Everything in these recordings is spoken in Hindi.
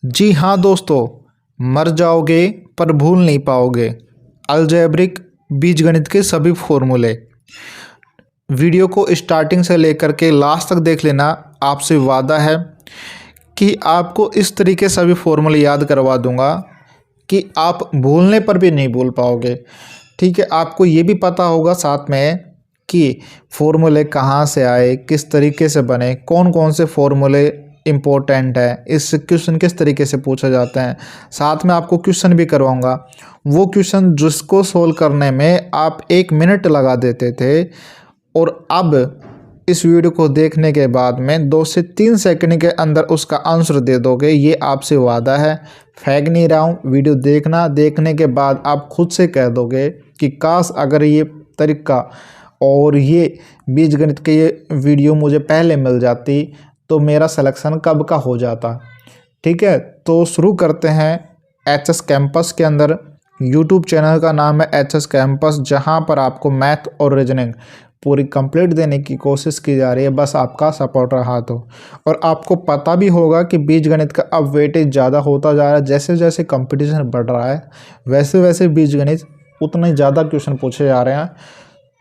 जी हाँ दोस्तों, मर जाओगे पर भूल नहीं पाओगे। अलजेब्रिक बीजगणित के सभी फॉर्मूले। वीडियो को स्टार्टिंग से लेकर के लास्ट तक देख लेना। आपसे वादा है कि आपको इस तरीके सभी फॉर्मूले याद करवा दूंगा कि आप भूलने पर भी नहीं भूल पाओगे। ठीक है, आपको ये भी पता होगा साथ में कि फॉर्मूले कहाँ से आए, किस तरीके से बने, कौन कौन से फॉर्मूले इम्पोर्टेंट है, इससे क्वेश्चन किस तरीके से पूछा जाता है। साथ में आपको क्वेश्चन भी करवाऊंगा, वो क्वेश्चन जिसको सोल्व करने में आप 1 मिनट लगा देते थे और अब इस वीडियो को देखने के बाद में 2 से 3 सेकंड के अंदर उसका आंसर दे दोगे। ये आपसे वादा है, फेंक नहीं रहा हूँ। वीडियो देखना, देखने के बाद आप खुद से कह दोगे कि काश अगर ये तरीका और ये बीजगणित के ये वीडियो मुझे पहले मिल जाती तो मेरा सिलेक्शन कब का हो जाता। ठीक है, तो शुरू करते हैं। एचएस कैंपस के अंदर यूट्यूब चैनल का नाम है एचएस कैंपस, जहां पर आपको मैथ और रीजनिंग पूरी कंप्लीट देने की कोशिश की जा रही है। बस आपका सपोर्ट रहा तो। और आपको पता भी होगा कि बीजगणित का अब वेटेज ज़्यादा होता जा रहा है। जैसे जैसे कंपटीशन बढ़ रहा है वैसे वैसे बीजगणित उतने ज़्यादा क्वेश्चन पूछे जा रहे हैं।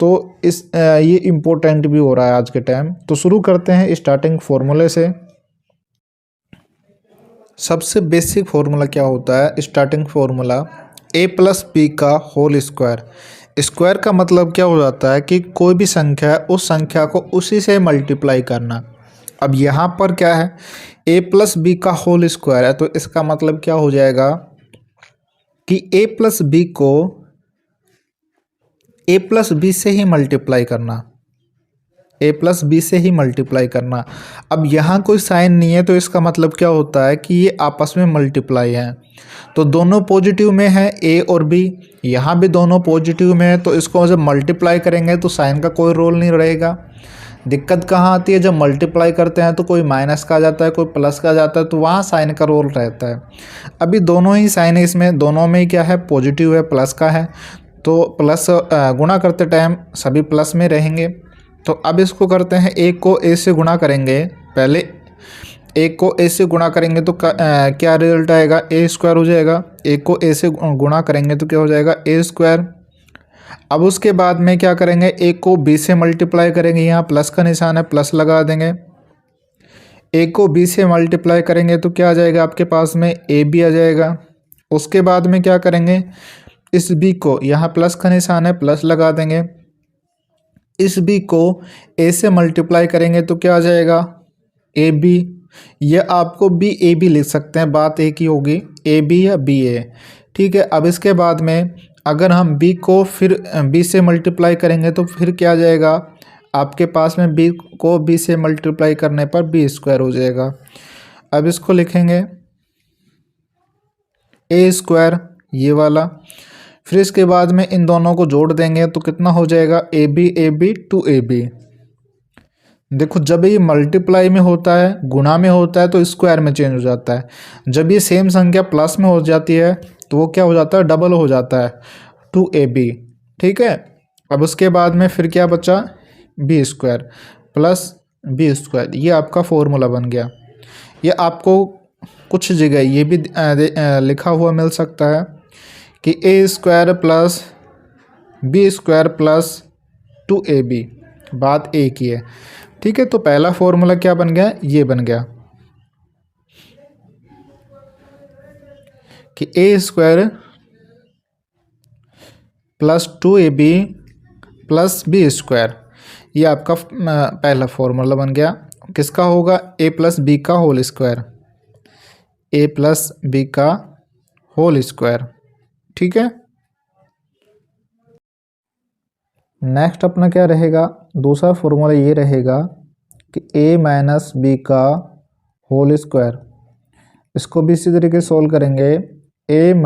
तो ये इम्पोर्टेंट भी हो रहा है आज के टाइम। तो शुरू करते हैं स्टार्टिंग फॉर्मूले से। सबसे बेसिक फार्मूला क्या होता है? स्टार्टिंग फार्मूला a+b का होल स्क्वायर। स्क्वायर का मतलब क्या हो जाता है कि कोई भी संख्या है उस संख्या को उसी से मल्टीप्लाई करना। अब यहाँ पर क्या है, a+b का होल स्क्वायर है, तो इसका मतलब क्या हो जाएगा कि a+b को a+b से ही मल्टीप्लाई करना, a+b से ही मल्टीप्लाई करना। अब यहाँ कोई साइन नहीं है, तो इसका मतलब क्या होता है कि ये आपस में मल्टीप्लाई है। तो दोनों पॉजिटिव में है a और b, यहाँ भी दोनों पॉजिटिव में है, तो इसको जब मल्टीप्लाई करेंगे तो साइन का कोई रोल नहीं रहेगा। दिक्कत कहाँ आती है, जब मल्टीप्लाई करते हैं तो कोई माइनस का आ जाता है, कोई प्लस का आ जाता है, तो वहाँ साइन का रोल रहता है। अभी दोनों ही साइन इसमें, दोनों में ही क्या है, पॉजिटिव है, प्लस का है, तो प्लस गुणा करते टाइम सभी प्लस में रहेंगे। तो अब इसको करते हैं, एक को a से गुणा करेंगे। पहले एक को a से गुणा करेंगे तो क्या रिजल्ट आएगा, a स्क्वायर हो जाएगा। एक को a से गुणा करेंगे तो क्या हो जाएगा, a स्क्वायर। अब उसके बाद में क्या करेंगे, एक को b से मल्टीप्लाई करेंगे, यहाँ प्लस का निशान है, प्लस लगा देंगे। एक को b से मल्टीप्लाई करेंगे तो क्या आ जाएगा आपके पास में, ab आ जाएगा। उसके बाद में क्या करेंगे, इस b को, यहाँ प्लस का निशान है, प्लस लगा देंगे। इस b को a से मल्टीप्लाई करेंगे तो क्या आ जाएगा, ab। यह आपको b a b लिख सकते हैं, बात एक ही होगी, a b या b a। ठीक है, अब इसके बाद में अगर हम b को फिर b से मल्टीप्लाई करेंगे तो फिर क्या आ जाएगा आपके पास में, b को b से मल्टीप्लाई करने पर b स्क्वायर हो जाएगा। अब इसको लिखेंगे a स्क्वायर, ये वाला। फिर इसके बाद में इन दोनों को जोड़ देंगे तो कितना हो जाएगा, ab 2ab। देखो, जब ये मल्टीप्लाई में होता है, गुणा में होता है, तो स्क्वायर में चेंज हो जाता है। जब ये सेम संख्या प्लस में हो जाती है तो वो क्या हो जाता है, डबल हो जाता है, 2ab। ठीक है, अब उसके बाद में फिर क्या बचा, b square plus b square. ये आपका फॉर्मूला बन गया। ये आपको कुछ जगह ये भी लिखा हुआ मिल सकता है कि a square plus b square plus 2ab, बात एक ही है। ठीक है, तो पहला फॉर्मूला क्या बन गया, ये बन गया कि a square plus 2ab plus b square. ये आपका पहला फॉर्मूला बन गया। किसका होगा, a+b का होल स्क्वायर, a+b का होल स्क्वायर। ठीक है, नेक्स्ट अपना क्या रहेगा, दूसरा फॉर्मूला ये रहेगा कि a - b का होल स्क्वायर। इसको भी इसी तरीके से सोल्व करेंगे, a -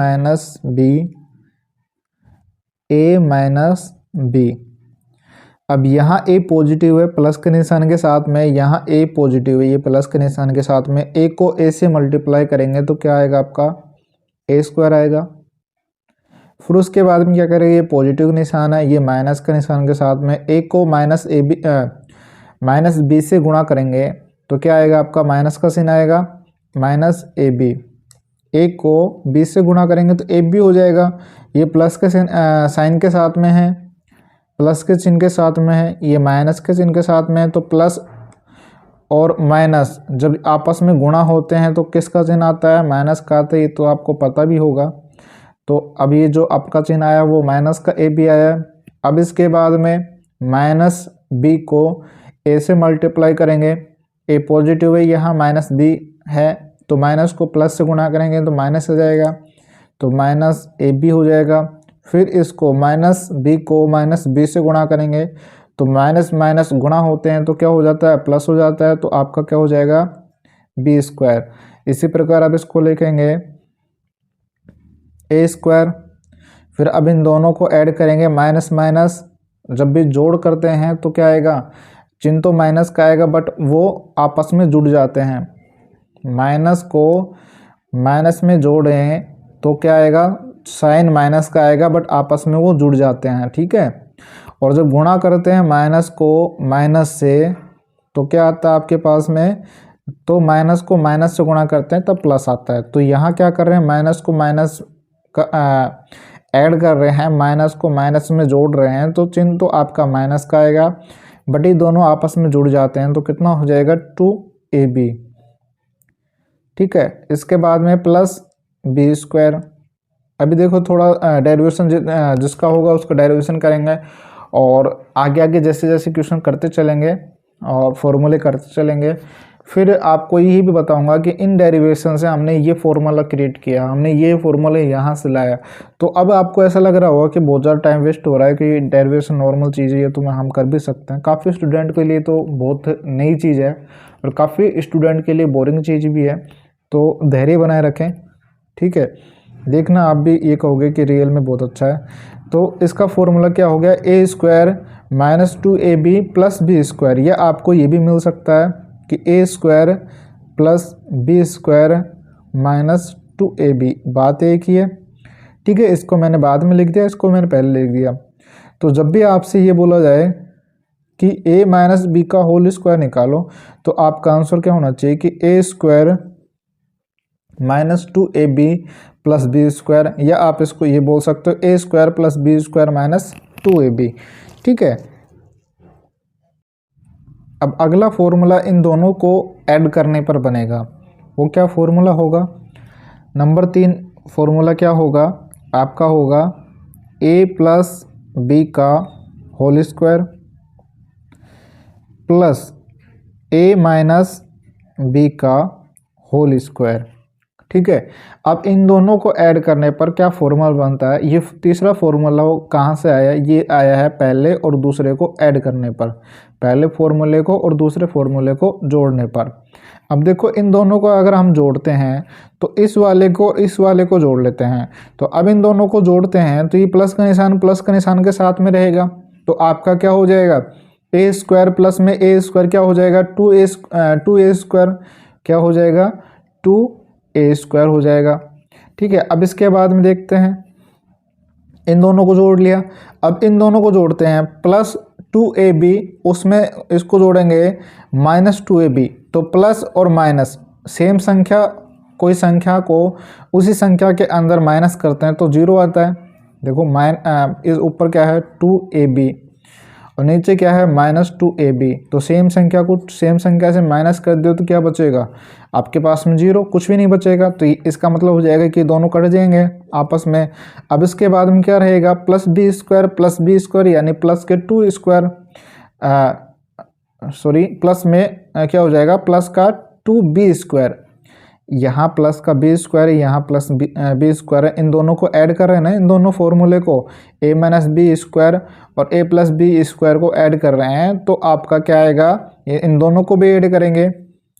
b। अब यहाँ a पॉजिटिव है प्लस के निशान के साथ में, यहाँ a पॉजिटिव है ये प्लस के निशान के साथ में। a को a से मल्टीप्लाई करेंगे तो क्या आएगा आपका, a स्क्वायर आएगा। फिर उसके बाद में क्या करेंगे, ये पॉजिटिव निशान है, ये माइनस के निशान के साथ में, a को -b से गुणा करेंगे तो क्या आएगा आपका, माइनस का चिन्ह आएगा, -ab। ए को बी से गुणा करेंगे तो ए बी हो जाएगा। ये प्लस के साइन के साथ में है, प्लस के चिन्ह के साथ में है, ये माइनस के चिन्ह के साथ में है। तो प्लस और माइनस जब आपस में गुणा होते हैं तो किसका चिन्ह आता है? माइनस का आता है। ये तो आपको पता भी होगा। तो अब ये जो आपका चिन्ह आया वो माइनस का ए बी आया। अब इसके बाद में माइनस बी को ए से मल्टीप्लाई करेंगे, ए पॉजिटिव है, यहाँ माइनस बी है तो माइनस को प्लस से गुणा करेंगे तो माइनस हो जाएगा, तो माइनस ए बी हो जाएगा। फिर इसको माइनस बी को माइनस बी से गुणा करेंगे तो माइनस माइनस गुणा होते हैं तो क्या हो जाता है? प्लस हो जाता है। तो आपका क्या हो जाएगा? B square. इसी प्रकार अब इसको लिखेंगे ए स्क्वायर। फिर अब इन दोनों को ऐड करेंगे, माइनस माइनस जब भी जोड़ करते हैं तो क्या आएगा? चिन्ह तो माइनस का आएगा बट वो आपस में जुड़ जाते हैं। माइनस को माइनस में जोड़ रहे हैं तो क्या आएगा? साइन माइनस का आएगा बट आपस में वो जुड़ जाते हैं, ठीक है। और जब गुणा करते हैं माइनस को माइनस से तो क्या आता है आपके पास में? तो माइनस को माइनस से गुणा करते हैं तब प्लस आता है। तो यहाँ क्या कर रहे हैं? माइनस को माइनस का ऐड कर रहे हैं, माइनस को माइनस में जोड़ रहे हैं तो चिन्ह तो आपका माइनस का आएगा बट ये दोनों आपस में जुड़ जाते हैं तो कितना हो जाएगा? 2ab, ठीक है। इसके बाद में प्लस बी स्क्वायर। अभी देखो थोड़ा डेरिवेशन जिसका होगा उसका डेरिवेशन करेंगे और आगे आगे जैसे जैसे क्वेश्चन करते चलेंगे और फॉर्मूले करते चलेंगे। फिर आपको यही भी बताऊंगा कि इन डेरिवेशन से हमने ये फॉर्मूला क्रिएट किया, हमने ये फॉर्मूला यहाँ से लाया। तो अब आपको ऐसा लग रहा होगा कि बहुत ज़्यादा टाइम वेस्ट हो रहा है कि डेरिवेशन नॉर्मल चीज़ है तो हम कर भी सकते हैं। काफ़ी स्टूडेंट के लिए तो बहुत नई चीज़ है और काफ़ी स्टूडेंट के लिए बोरिंग चीज़ भी है। तो धैर्य बनाए रखें, ठीक है। देखना आप भी ये कहोगे कि रियल में बहुत अच्छा है। तो इसका फॉर्मूला क्या हो गया? A square minus 2ab plus B square. या आपको ये भी मिल सकता है कि A square plus B square minus 2ab। बात एक ही है, ठीक है। इसको मैंने बाद में लिख दिया, इसको मैंने पहले लिख दिया। तो जब भी आपसे ये बोला जाए कि a माइनस बी का होल स्क्वायर निकालो तो आपका आंसर क्या होना चाहिए कि A square minus 2ab plus B square. या आप इसको ये बोल सकते हो A square plus B square minus 2ab, ठीक है। अब अगला फॉर्मूला इन दोनों को ऐड करने पर बनेगा। वो क्या फॉर्मूला होगा? नंबर 3 फॉर्मूला क्या होगा? आपका होगा a प्लस बी का whole square plus a minus B का होल स्क्वायर, ठीक है। अब इन दोनों को ऐड करने पर क्या फॉर्मूला बनता है? ये तीसरा फॉर्मूला कहाँ से आया? ये आया है पहले और दूसरे को ऐड करने पर, पहले फॉर्मूले को और दूसरे फॉर्मूले को जोड़ने पर। अब देखो इन दोनों को अगर हम जोड़ते हैं तो इस वाले को जोड़ लेते हैं। तो अब इन दोनों को जोड़ते हैं तो ये प्लस का निशान के साथ में रहेगा। तो आपका क्या हो जाएगा? ए स्क्वायर प्लस में ए स्क्वायर क्या हो जाएगा? 2a स्क्वायर क्या हो जाएगा? 2a स्क्वायर हो जाएगा, ठीक है। अब इसके बाद में देखते हैं, इन दोनों को जोड़ लिया। अब इन दोनों को जोड़ते हैं प्लस 2ab, उसमें इसको जोड़ेंगे माइनस 2ab। तो प्लस और माइनस सेम संख्या, कोई संख्या को उसी संख्या के अंदर माइनस करते हैं तो जीरो आता है। देखो इस ऊपर क्या है? 2ab और नीचे क्या है? Minus 2ab। तो सेम संख्या को सेम संख्या से माइनस कर दो तो क्या बचेगा आपके पास में? जीरो, कुछ भी नहीं बचेगा। तो इसका मतलब हो जाएगा कि दोनों कट जाएंगे आपस में। अब इसके बाद में क्या रहेगा? प्लस बी स्क्वायर यानी प्लस के 2 स्क्वायर, प्लस में क्या हो जाएगा? प्लस का 2b स्क्वायर। यहाँ प्लस का बी स्क्वायर है, यहाँ प्लस बी स्क्वायर है। इन दोनों को ऐड कर रहे हैं ना, इन दोनों फॉर्मूले को, a माइनस बी स्क्वायर और a प्लस बी स्क्वायर को ऐड कर रहे हैं। तो आपका क्या आएगा? इन दोनों को भी ऐड करेंगे,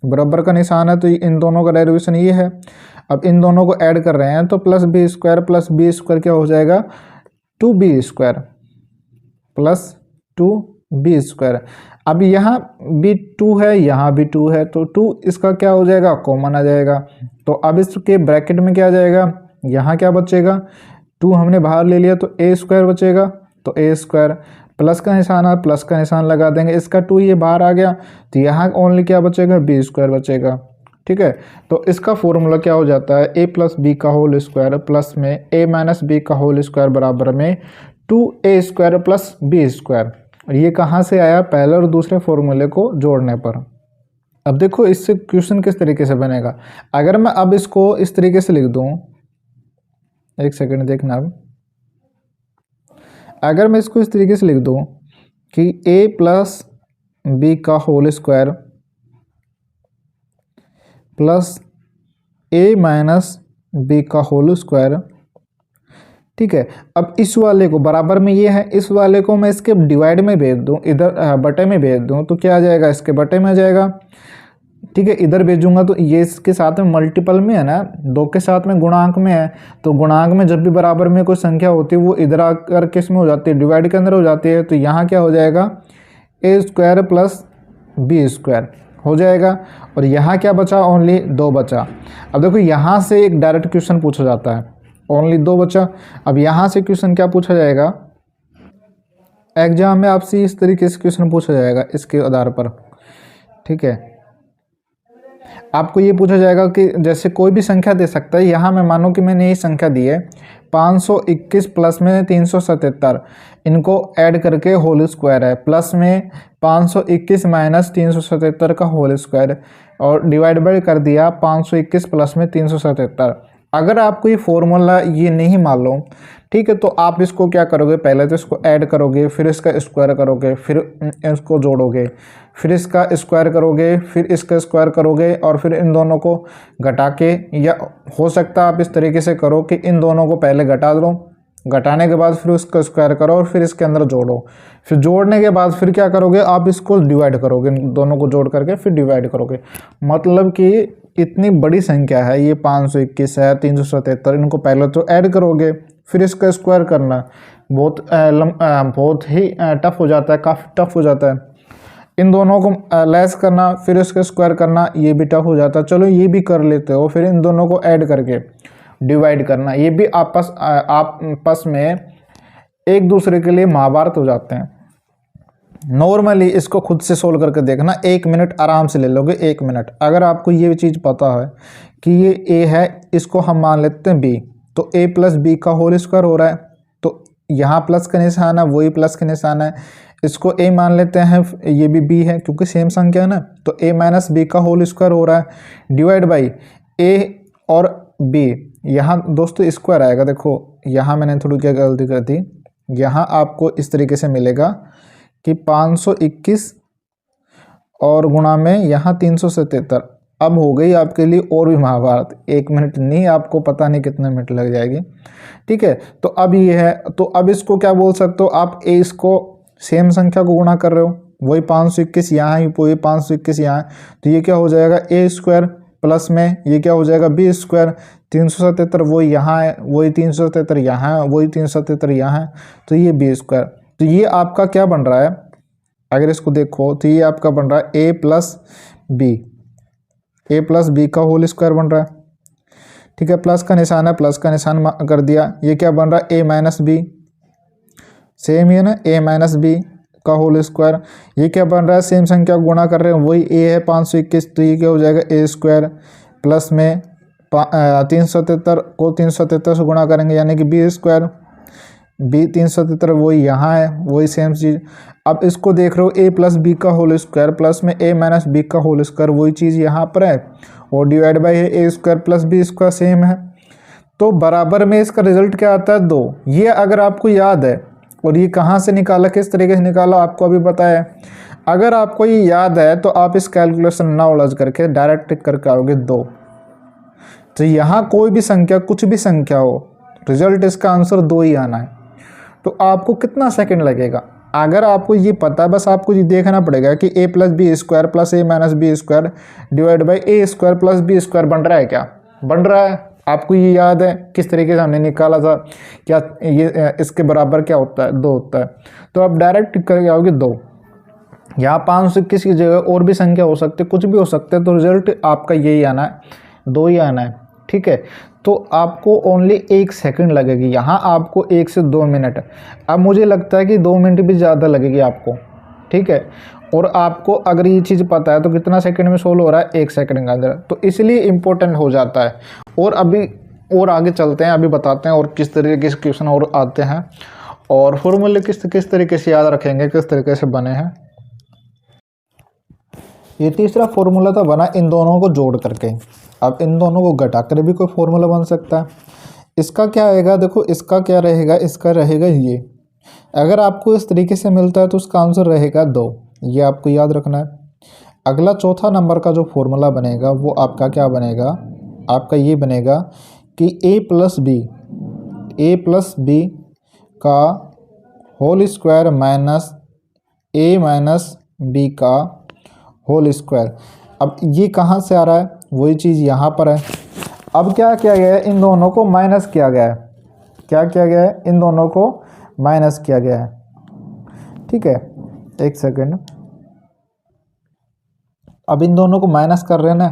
बराबर का निशान है तो इन दोनों का डेरिवेशन ये है। अब इन दोनों को ऐड कर रहे हैं तो प्लस बी स्क्वायर क्या हो जाएगा? 2b square plus 2b square. अब यहाँ भी 2 है, यहाँ भी 2 है तो 2 इसका क्या हो जाएगा? कॉमन आ जाएगा। तो अब इसके ब्रैकेट में क्या आ जाएगा? यहाँ क्या बचेगा? 2 हमने बाहर ले लिया तो a स्क्वायर बचेगा। तो a स्क्वायर प्लस का निशान है, प्लस का निशान लगा देंगे, इसका 2 ये बाहर आ गया तो यहाँ ओनली क्या बचेगा? b स्क्वायर बचेगा, ठीक है। तो इसका फॉर्मूला क्या हो जाता है, ए प्लस बी का होल स्क्वायर प्लस में ए माइनस बी का होल स्क्वायर बराबर में 2a square plus B square. और ये कहाँ से आया, पहले और दूसरे फॉर्मूले को जोड़ने पर। अब देखो इससे क्वेश्चन किस तरीके से बनेगा। अगर मैं अब इसको इस तरीके से लिख दूं, एक सेकंड देखना। अब अगर मैं इसको इस तरीके से लिख दूं कि a प्लस बी का whole square plus a minus B का होल स्क्वायर, ठीक है। अब इस वाले को बराबर में ये है, इस वाले को मैं इसके डिवाइड में भेज दूं, इधर बटे में भेज दूं, तो क्या आ जाएगा, इसके बटे में आ जाएगा, ठीक है। इधर भेजूंगा तो ये इसके साथ में मल्टीपल में है ना, दो के साथ में गुणांक में है, तो गुणांक में जब भी बराबर में कोई संख्या होती है वो इधर आकर किस में हो जाती है, डिवाइड के अंदर हो जाती है। तो यहाँ क्या हो जाएगा, ए स्क्वायर प्लस बी स्क्वायर हो जाएगा। और यहाँ क्या बचा, ओनली 2 बचा। अब देखो यहाँ से एक डायरेक्ट क्वेश्चन पूछा जाता है, ओनली 2 बचा। अब यहाँ से क्वेश्चन क्या पूछा जाएगा, एग्जाम में आपसे इस तरीके से क्वेश्चन पूछा जाएगा इसके आधार पर, ठीक है। आपको ये पूछा जाएगा कि जैसे कोई भी संख्या दे सकता है, यहाँ मैं मानो कि मैंने ये संख्या दी है 521 प्लस में 377, इनको ऐड करके होल स्क्वायर है, प्लस में 521 माइनस 377 का होल स्क्वायर, और डिवाइड बाय कर दिया 521 प्लस में 377। अगर आपको ये फॉर्मूला ये नहीं मालूम, ठीक है, तो आप इसको क्या करोगे, पहले तो इसको ऐड करोगे, फिर इसका स्क्वायर करोगे, फिर इसको जोड़ोगे, फिर इसका स्क्वायर करोगे, फिर इसका स्क्वायर करोगे, और फिर इन दोनों को घटा के, या हो सकता है आप इस तरीके से करो कि इन दोनों को पहले घटा दो, घटाने के बाद फिर उसका स्क्वायर करो और फिर इसके अंदर जोड़ो, फिर जोड़ने के बाद फिर क्या करोगे, आप इसको डिवाइड करोगे, इन दोनों को जोड़ करके फिर डिवाइड करोगे। मतलब कि इतनी बड़ी संख्या है ये, 521 है, 377, इनको पहले तो ऐड करोगे, फिर इसका स्क्वायर करना बहुत ही टफ हो जाता है, काफ़ी टफ हो जाता है। इन दोनों को लेस करना, फिर इसका स्क्वायर करना, ये भी टफ हो जाता है। चलो ये भी कर लेते हो, फिर इन दोनों को ऐड करके डिवाइड करना, ये भी आपस में एक दूसरे के लिए महाभारत हो जाते हैं। नॉर्मली इसको खुद से सोल्व करके देखना, 1 मिनट आराम से ले लोगे, 1 मिनट। अगर आपको ये चीज़ पता है कि ये a है, इसको हम मान लेते हैं b, तो a प्लस बी का होल स्क्वायर हो रहा है, तो यहाँ प्लस का निशान है, वही प्लस का निशान है, इसको a मान लेते हैं, ये भी b है क्योंकि सेम संख्या है ना, तो a माइनस बी का होल स्क्वायर हो रहा है, डिवाइड बाई a और b, यहाँ दोस्तों स्क्वायर आएगा। देखो यहाँ मैंने थोड़ी क्या गलती कर दी, यहाँ आपको इस तरीके से मिलेगा कि 521 और गुणा में यहाँ 377। अब हो गई आपके लिए और भी महाभारत, 1 मिनट नहीं, आपको पता नहीं कितने मिनट लग जाएगी, ठीक है। तो अब ये है, तो अब इसको क्या बोल सकते हो आप, ए इसको सेम संख्या को गुणा कर रहे हो, वही 521 यहाँ है, वही 521 यहाँ है, तो ये क्या हो जाएगा ए स्क्वायर प्लस में ये क्या हो जाएगा बी स्क्वायर, 377 वही यहाँ है, वही 377 यहाँ है, वही 377 यहाँ है, तो ये बी स्क्वायर। तो ये आपका क्या बन रहा है, अगर इसको देखो तो ये आपका बन रहा है ए प्लस बी का होल स्क्वायर बन रहा है, ठीक है। प्लस का निशान है, प्लस का निशान कर दिया, ये क्या बन रहा है ए माइनस बी, सेम ही है ना, ए माइनस बी का होल स्क्वायर। ये क्या बन रहा है, सेम संख्या को गुणा कर रहे हैं, वही ए है 521, तो ये क्या हो जाएगा ए स्क्वायर प्लस में 377 को 377 से गुणा करेंगे यानी कि बी स्क्वायर, बी 377 वही यहाँ है, वही सेम चीज़। अब इसको देख रहे हो ए प्लस बी का होल स्क्वायर प्लस में ए माइनस बी का होल स्क्वायर, वही चीज़ यहाँ पर है, और डिवाइड बाई है A square plus B square same है। तो बराबर में इसका रिजल्ट क्या आता है 2। ये अगर आपको याद है, और ये कहाँ से निकाला, किस तरीके से निकाला आपको अभी बताया। अगर आपको ये याद है तो आप इस कैलकुलेशन ना उलझ करके डायरेक्ट टिक करके आओगे 2। तो यहाँ कोई भी संख्या, कुछ भी संख्या हो, रिजल्ट इसका आंसर 2 ही आना है। तो आपको कितना सेकंड लगेगा, अगर आपको ये पता है, बस आपको ये देखना पड़ेगा कि A plus B square plus A minus B square divide by A square plus B square बन रहा है, क्या बन रहा है। आपको ये याद है किस तरीके से हमने निकाला था, क्या ये इसके बराबर क्या होता है 2 होता है। तो आप डायरेक्ट टिक करके आओगे 2। यहाँ 521 की जगह और भी संख्या हो सकती है, कुछ भी हो सकता है, तो रिजल्ट आपका यही आना है, 2 ही आना है, ठीक है। तो आपको ओनली 1 सेकंड लगेगी, यहाँ आपको 1 से 2 मिनट। अब मुझे लगता है कि 2 मिनट भी ज़्यादा लगेगी आपको, ठीक है। और आपको अगर ये चीज़ पता है तो कितना सेकंड में सोल्व हो रहा है, 1 सेकंड के अंदर, तो इसलिए इम्पोर्टेंट हो जाता है। और अभी और आगे चलते हैं, अभी बताते हैं और किस तरीके के क्वेश्चन और आते हैं और फॉर्मूले किस तरीके से याद रखेंगे, किस तरीके से बने हैं। ये तीसरा फॉर्मूला था बना इन दोनों को जोड़ करके। अब इन दोनों को घटा कर भी कोई फॉर्मूला बन सकता है। इसका क्या आएगा, देखो इसका क्या रहेगा, इसका रहेगा ये। अगर आपको इस तरीके से मिलता है तो उसका आंसर रहेगा 2, ये आपको याद रखना है। अगला चौथा नंबर का जो फॉर्मूला बनेगा वो आपका क्या बनेगा, आपका ये बनेगा कि a प्लस बी का whole square minus a minus B का होल स्क्वायर। अब ये कहाँ से आ रहा है, वही चीज़ यहाँ पर है। अब क्या किया गया है, इन दोनों को माइनस किया गया है। क्या किया गया है, इन दोनों को माइनस किया गया है। ठीक है, एक सेकेंड। अब इन दोनों को माइनस कर रहे हैं ना,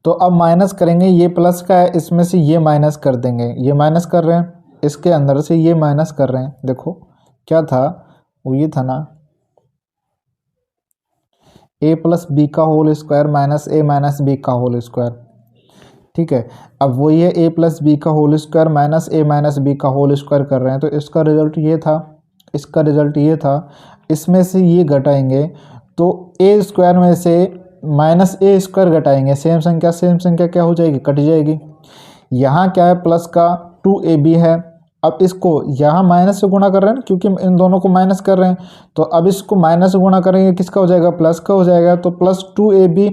तो अब माइनस करेंगे, ये प्लस का है, इसमें से ये माइनस कर देंगे। ये माइनस कर रहे हैं, इसके अंदर से ये माइनस कर रहे हैं। देखो क्या था, वो ये था ना, a प्लस बी का whole square minus a minus B का होल स्क्वायर। ठीक है, अब वही है a प्लस बी का whole square minus a minus B का होल स्क्वायर कर रहे हैं, तो इसका रिजल्ट ये था, इसका रिजल्ट ये था। इसमें से ये घटाएंगे तो a स्क्वायर में से माइनस a स्क्वायर घटाएंगे, सेम संख्या क्या हो जाएगी, कट जाएगी। यहाँ क्या है, प्लस का 2ab है। अब इसको यहाँ माइनस से गुणा कर रहे हैं क्योंकि इन दोनों को माइनस कर रहे हैं, तो अब इसको माइनस से गुणा करेंगे, किसका हो जाएगा, प्लस का हो जाएगा। तो प्लस 2ab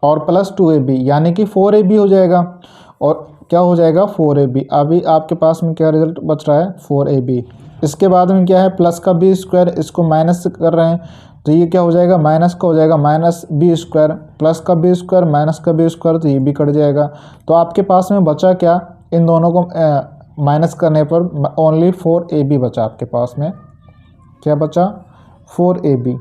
और प्लस 2ab यानी कि 4ab हो जाएगा। और क्या हो जाएगा, 4ab। अभी आपके पास में क्या रिजल्ट बच रहा है, 4ab। इसके बाद में क्या है, प्लस का बी स्क्वायर, इसको माइनस से कर रहे हैं, तो ये क्या हो जाएगा, माइनस का हो जाएगा, माइनस बी स्क्वायर, प्लस का बी स्क्वायर माइनस का बी स्क्वायर, तो ये भी कट जाएगा। तो आपके पास में बचा क्या, इन दोनों को माइनस करने पर ओनली 4ab बचा आपके पास में। क्या बचा, 4ab।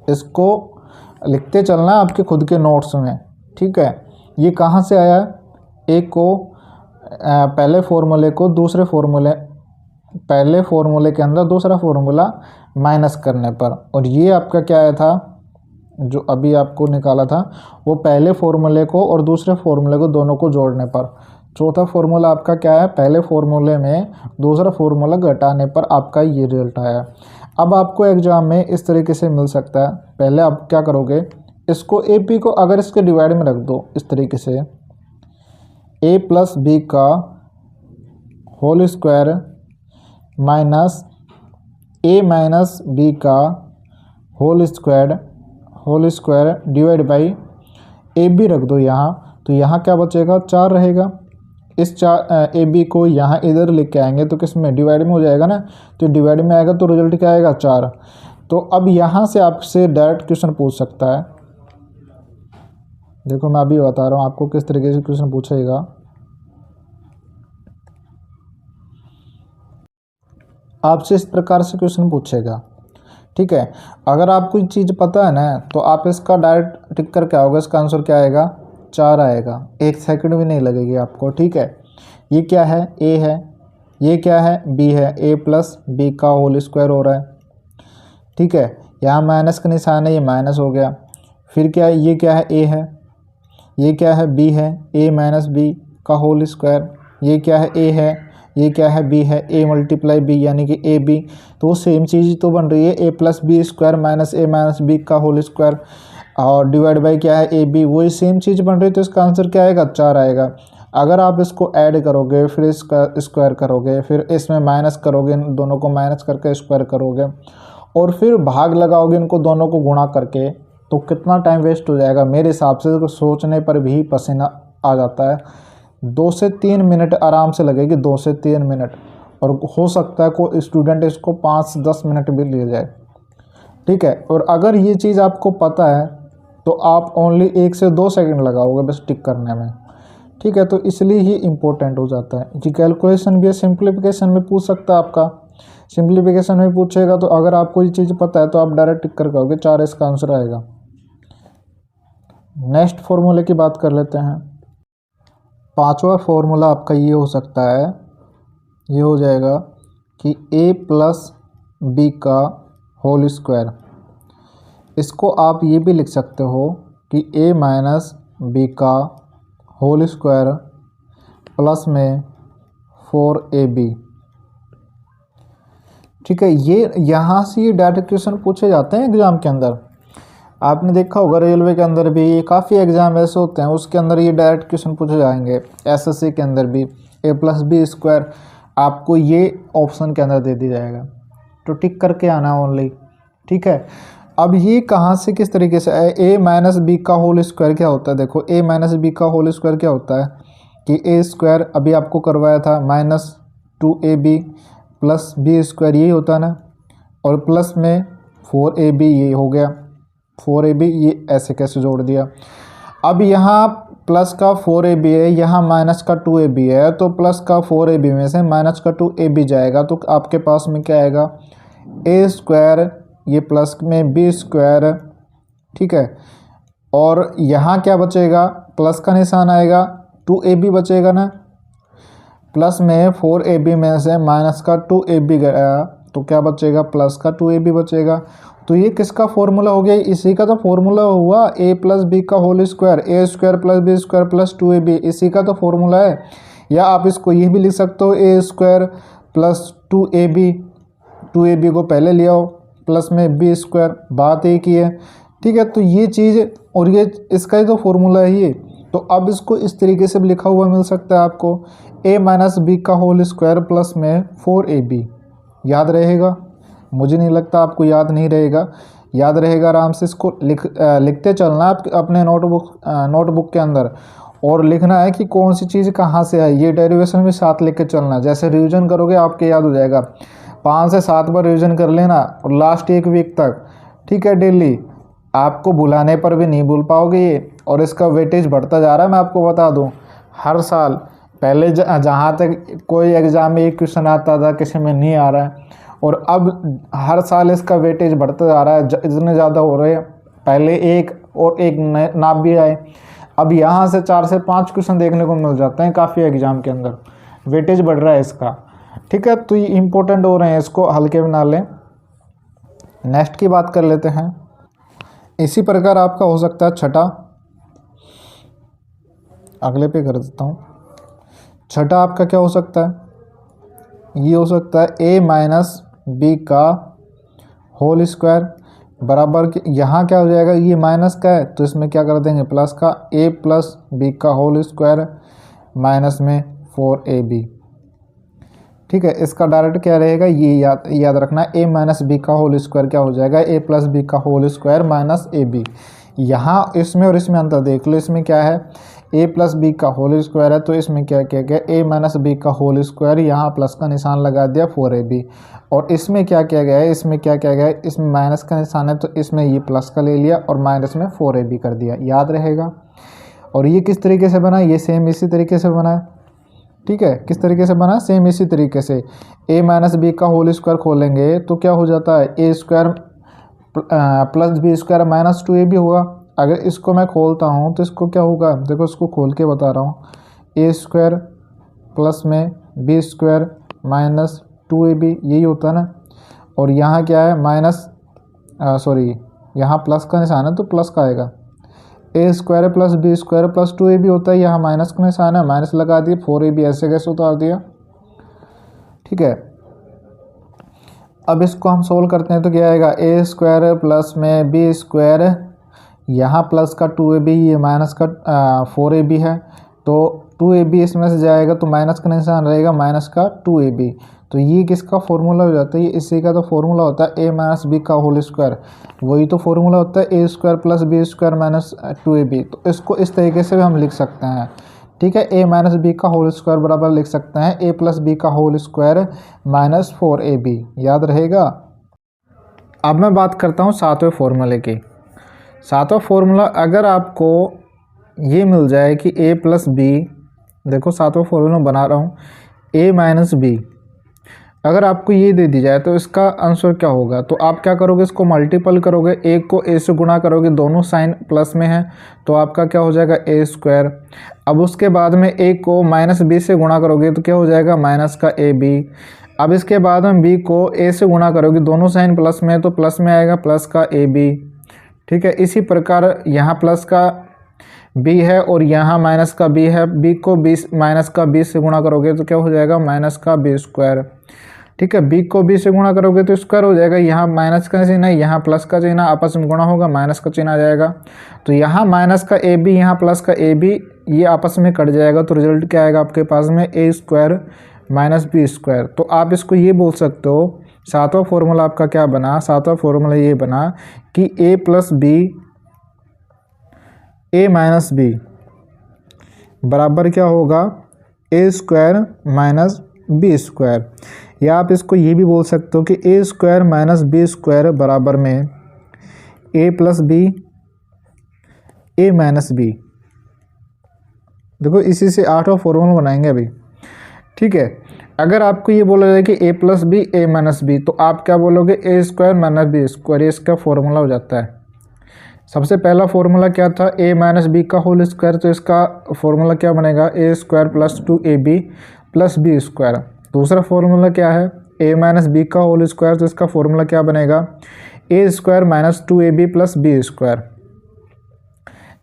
इसको लिखते चलना आपके खुद के नोट्स में। ठीक है, ये कहाँ से आया, एक को पहले फॉर्मूले के अंदर दूसरा फॉर्मूला माइनस करने पर, और ये आपका क्या आया था, जो अभी आपको निकाला था, वो पहले फॉर्मूले को और दूसरे फॉर्मूले को दोनों को जोड़ने पर। चौथा फॉर्मूला आपका क्या है, पहले फॉर्मूले में दूसरा फॉर्मूला घटाने पर आपका ये रिजल्ट आया। अब आपको एग्जाम में इस तरीके से मिल सकता है। पहले आप क्या करोगे, इसको AP को अगर इसके डिवाइड में रख दो इस तरीके से, a प्लस बी का whole square minus a minus B का whole square divide by AB रख दो यहाँ, तो यहाँ क्या बचेगा, 4 रहेगा। इस 4 AB को यहाँ इधर लेके आएंगे तो किस में, डिवाइड में हो जाएगा ना, तो डिवाइड में आएगा तो रिजल्ट क्या आएगा, 4। तो अब यहाँ से आपसे डायरेक्ट क्वेश्चन पूछ सकता है। देखो मैं अभी बता रहा हूँ आपको किस तरीके से क्वेश्चन पूछेगा। आपसे इस प्रकार से क्वेश्चन पूछेगा। ठीक है, अगर आपको ये चीज़ पता है ना, तो आप इसका डायरेक्ट टिक करके आओगे, इसका आंसर क्या आएगा, 4 आएगा, 1 सेकंड भी नहीं लगेगी आपको। ठीक है, ये क्या है, a है, ये क्या है, b है, a प्लस बी का होल स्क्वायर हो रहा है। ठीक है, यहाँ माइनस का निशान है, ये माइनस हो गया। फिर क्या है, ये क्या है, a है, ये क्या है, b है, a माइनस बी का होल स्क्वायर। ये क्या है, a है, ये क्या है, b है, a मल्टीप्लाई b यानी कि ab। तो सेम चीज़ तो बन रही है, a plus B square minus a minus B का होल स्क्वायर, और डिवाइड बाई क्या है, ab, वही सेम चीज़ बन रही है। तो इसका आंसर क्या आएगा, 4 आएगा। अगर आप इसको ऐड करोगे, फिर इसका स्क्वायर करोगे, फिर इसमें माइनस करोगे, इन दोनों को माइनस करके स्क्वायर करोगे, और फिर भाग लगाओगे इनको दोनों को गुणा करके, तो कितना टाइम वेस्ट हो जाएगा। मेरे हिसाब से तो सोचने पर भी पसीना आ जाता है। 2 से 3 मिनट आराम से लगेगी, 2 से 3 मिनट, और हो सकता है कोई स्टूडेंट इसको 5-10 मिनट भी ले जाए। ठीक है, और अगर ये चीज़ आपको पता है तो आप ओनली 1 से 2 सेकंड लगाओगे बस टिक करने में। ठीक है, तो इसलिए ही इम्पोर्टेंट हो जाता है। जी कैलकुलेशन भी है, सिंप्लीफिकेशन में पूछ सकता है आपका, सिंप्लीफिकेशन में पूछेगा, तो अगर आपको ये चीज़ पता है तो आप डायरेक्ट टिक करके आओगे, 4 इसका आंसर आएगा। नेक्स्ट फॉर्मूले की बात कर लेते हैं। 5वां फॉर्मूला आपका ये हो सकता है, ये हो जाएगा कि a प्लस बी का होल स्क्वायर। इसको आप ये भी लिख सकते हो कि a माइनस बी का होल स्क्वायर प्लस में 4ab। ठीक है, ये यहाँ से ये डायरेक्ट क्वेश्चन पूछे जाते हैं एग्जाम के अंदर। आपने देखा होगा रेलवे के अंदर भी काफ़ी एग्जाम ऐसे होते हैं, उसके अंदर ये डायरेक्ट क्वेश्चन पूछे जाएंगे। एसएससी के अंदर भी a प्लस बी स्क्वायर आपको ये ऑप्शन के अंदर दे दिया जाएगा, तो टिक करके आना ओनली। ठीक है, अब ये कहाँ से किस तरीके से है, a माइनस बी का होल स्क्वायर क्या होता है। देखो a माइनस बी का होल स्क्वायर क्या होता है कि a स्क्वायर अभी आपको करवाया था minus 2ab plus B square, यही होता है ना, और प्लस में 4ab, ये हो गया 4ab, ये ऐसे कैसे जोड़ दिया। अब यहाँ प्लस का 4ab है, यहाँ माइनस का 2ab है, तो प्लस का 4ab में से माइनस का 2ab जाएगा, तो आपके पास में क्या आएगा, a स्क्वायर, ये प्लस में बी स्क्वायर। ठीक है, और यहाँ क्या बचेगा, प्लस का निशान आएगा, 2ab बचेगा ना, प्लस में 4ab में से माइनस का 2ab गया, तो क्या बचेगा, प्लस का 2ab बचेगा। तो ये किसका फॉर्मूला हो गया, इसी का तो फॉर्मूला हुआ, a प्लस बी का whole square, a square plus B square plus 2ab, इसी का तो फॉर्मूला है। या आप इसको ये भी लिख सकते हो, a स्क्वायर प्लस 2ab को पहले ले आओ, प्लस में बी स्क्वायर, बात एक ही है। ठीक है, तो ये चीज़ और ये इसका ही तो फॉर्मूला है ये। तो अब इसको इस तरीके से भी लिखा हुआ मिल सकता है आपको, a माइनस बी का होल स्क्वायर प्लस में 4ab। याद रहेगा, मुझे नहीं लगता आपको याद नहीं रहेगा, याद रहेगा आराम से। इसको लिखते चलना आप अपने नोटबुक के अंदर, और लिखना है कि कौन सी चीज़ कहाँ से है, ये डेरिवेशन भी साथ लिख के चलना। जैसे रिवीजन करोगे आपके याद हो जाएगा, 5 से 7 बार रिवीजन कर लेना, और लास्ट 1 वीक तक। ठीक है, डेली आपको बुलाने पर भी नहीं भूल पाओगे ये, और इसका वेटेज बढ़ता जा रहा है। मैं आपको बता दूं, हर साल पहले जहाँ तक कोई एग्ज़ाम में एक क्वेश्चन आता था, किसी में नहीं आ रहा है, और अब हर साल इसका वेटेज बढ़ता जा रहा है, इतने ज़्यादा हो रहे हैं। पहले एक और एक ना भी आए, अब यहाँ से 4 से 5 क्वेश्चन देखने को मिल जाते हैं काफ़ी एग्ज़ाम के अंदर, वेटेज बढ़ रहा है इसका। ठीक है, तो ये इम्पोर्टेंट हो रहे हैं, इसको हल्के में ना लें। नेक्स्ट की बात कर लेते हैं। इसी प्रकार आपका हो सकता है छठा, अगले पे कर देता हूँ। छठा आपका क्या हो सकता है, ये हो सकता है a माइनस बी का होल स्क्वायर बराबर, यहाँ क्या हो जाएगा, ये माइनस का है तो इसमें क्या कर देंगे, प्लस का, a प्लस बी का होल स्क्वायर माइनस में 4ab। ठीक है, इसका डायरेक्ट क्या रहेगा, ये याद रखना, a माइनस बी का होल स्क्वायर क्या हो जाएगा, a प्लस बी का होल स्क्वायर माइनस ab। यहाँ इसमें और इसमें अंतर देख लो, इसमें क्या है, a प्लस बी का होल स्क्वायर है, तो इसमें क्या किया गया, a माइनस बी का होल स्क्वायर, यहाँ प्लस का निशान लगा दिया 4ab। और इसमें क्या किया गया है, इसमें क्या किया गया है, इसमें माइनस का निशान है, तो इसमें ये प्लस का ले लिया और माइनस में 4ab कर दिया, याद रहेगा। और ये किस तरीके से बना, ये सेम इसी तरीके से बना है। ठीक है, किस तरीके से बना, सेम इसी तरीके से। a माइनस बी का होल स्क्वायर खोलेंगे तो क्या हो जाता है, a square plus B square minus 2ab होगा। अगर इसको मैं खोलता हूँ तो इसको क्या होगा, देखो इसको खोल के बता रहा हूँ, a स्क्वायर प्लस में बी स्क्वायर माइनस 2ab, यही होता है ना। और यहाँ क्या है, माइनस यहाँ प्लस का निशान है तो प्लस का आएगा, a square plus B square plus 2ab होता है, यहाँ माइनस का निशान है, माइनस लगा दिए, 4ab ऐसे कैसे उतार दिया। ठीक है, अब इसको हम सोल्व करते हैं तो क्या आएगा, a स्क्वायर प्लस में बी स्क्वायर, यहाँ प्लस का 2ab, ये माइनस का 4ab है, तो 2ab इसमें से जाएगा तो माइनस का निशान रहेगा, माइनस का 2ab। तो ये किसका फॉर्मूला हो जाता है, ये इसी का तो फॉर्मूला होता है, a माइनस बी का होल स्क्वायर, वही तो फॉर्मूला होता है, a square plus B square minus 2ab। तो इसको इस तरीके से भी हम लिख सकते हैं। ठीक है, a माइनस बी का होल स्क्वायर बराबर लिख सकते हैं a प्लस बी का होल स्क्वायर माइनस 4ab, याद रहेगा। अब मैं बात करता हूँ 7वें फॉर्मूले की। 7वां फॉर्मूला अगर आपको ये मिल जाए कि a प्लस बी, देखो 7वां फॉर्मूला बना रहा हूँ, a माइनस बी, अगर आपको ये दे दी जाए तो इसका आंसर क्या होगा, तो आप क्या करोगे, इसको मल्टीपल करोगे, एक को a से गुणा करोगे, दोनों साइन प्लस में है तो आपका क्या हो जाएगा, a स्क्वायर। अब उसके बाद में एक को माइनस बी से गुणा करोगे तो क्या हो जाएगा, माइनस का ab। अब इसके बाद हम b को a से गुणा करोगे, दोनों साइन प्लस में है तो प्लस में आएगा प्लस का ab, ठीक है। इसी प्रकार यहाँ प्लस का b है और यहाँ माइनस का b है, b को माइनस का b से गुणा करोगे तो क्या हो जाएगा माइनस का b स्क्वायर, ठीक है। b को b से गुणा करोगे तो स्क्वायर हो जाएगा, यहाँ माइनस का चिन्ह है यहाँ प्लस का चिन्ह, आपस में गुणा होगा माइनस का चिन्ह आ जाएगा, तो यहाँ माइनस का ab यहाँ प्लस का ab ये आपस में कट जाएगा, तो रिजल्ट क्या आएगा आपके पास में a square minus b square. तो आप इसको ये बोल सकते हो, सातवां फॉर्मूला आपका क्या बना, सातवां फॉर्मूला ये बना कि a plus b a minus b बराबर क्या होगा a square minus b square, या आप इसको ये भी बोल सकते हो कि a square minus b square बराबर में a plus b a minus b। देखो इसी से आठवां फॉर्मूला बनाएंगे अभी, ठीक है। अगर आपको ये बोला जाए कि a plus B a minus B, तो आप क्या बोलोगे a square minus b square, ये इसका फॉर्मूला हो जाता है। सबसे पहला फॉर्मूला क्या था a माइनस बी का होल स्क्वायर, तो इसका फॉर्मूला क्या बनेगा a square plus 2ab plus b square. दूसरा फॉर्मूला क्या है a माइनस बी का होल स्क्वायर, तो इसका फॉर्मूला क्या बनेगा a square minus 2ab plus b square.